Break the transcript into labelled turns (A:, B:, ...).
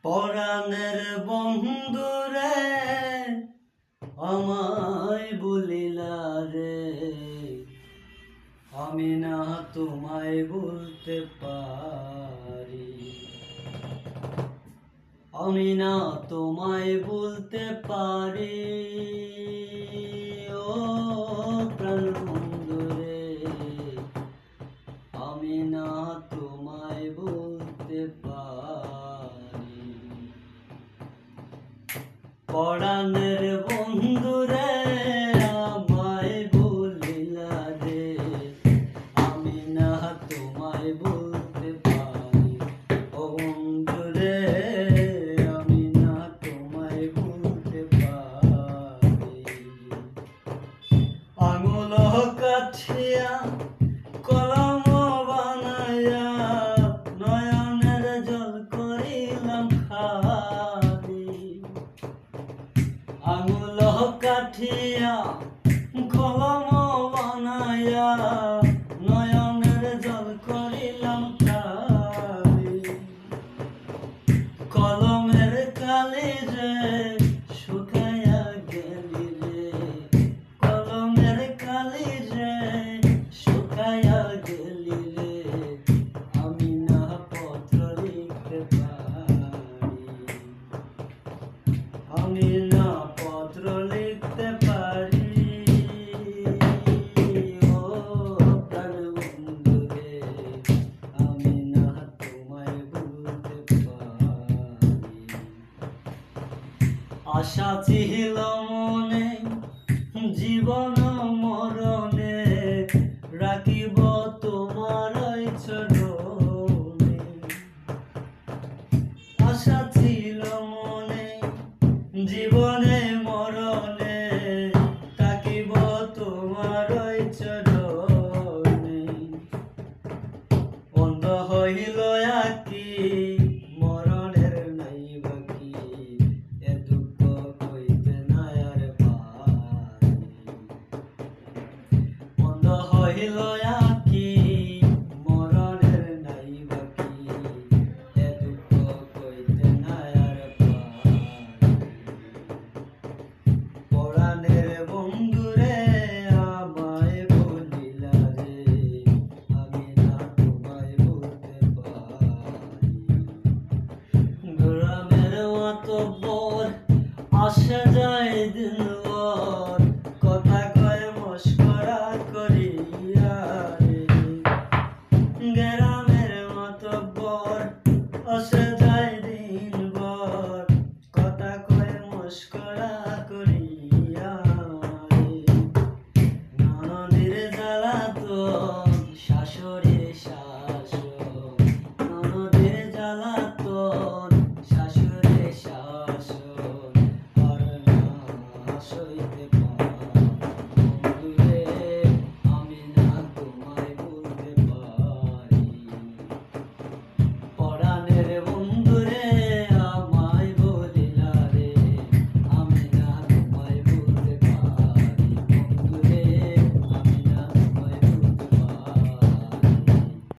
A: পরাণের বন্ধুরে আমায় বলিলা রে, আমি না তোমায় বলতে পারি, আমি না তোমায় বলতে পারি। ও প্রাণ বন্ধুরে, আমি না তোমায় বলতে পারি। পরাণের বন্ধুরে আমায় বলিলা রে, আমি না তোমায় বলতে পারি। ও বন্ধুরে, আমি না তোমায় বলতে পারি। আঙুল কাঠিয়া কলম বানাইয়া নয়নের জল করিলাম খালি। আঙুল কাঠিয়া কলম বানাইয়া নয়নের জল করিলাম খালি। কলমের কালি রে শুকাইয়া গেলি রে, কলমের কালি রে শুকাইয়া গেলি রে, আমি না পত্র লিখতে পারি, আমি না পত্র লিখতে পারি। ও প্রাণ বন্ধুরে, আমি না তোমায় বলতে পারি। আশা ছিল মনে জীবন মরণে, রাখিব তোমার চরণে। আশা ছিল মনে জীবনে মরণে, থাকিব তোমার চরণে। অন্ধ হইল আকি মরণের নাই বাকি, এ দুঃখ কইতে নাই আর পারি। অন্ধ হইল আকি মরণের নাই বাকি, এ দুঃখ কইতে নাই আর পারি। পরাণের বন্ধুরে আমায় বলিলা রে, আমি না তোমায় বলতে পারি। গ্রামের মাতব্বর আসে যায় দিনভর, কথা কয় মস্করা করিয়া রে। গ্রামের মাতব্বর আসে যায় দিনভর, কথা কয় মস্করা করিয়া রে। ননদের জ্বালাতন শাশুড়ির শাসন, ননদের জ্বালাতন শাশুড়ির শাসন, আর না সইতে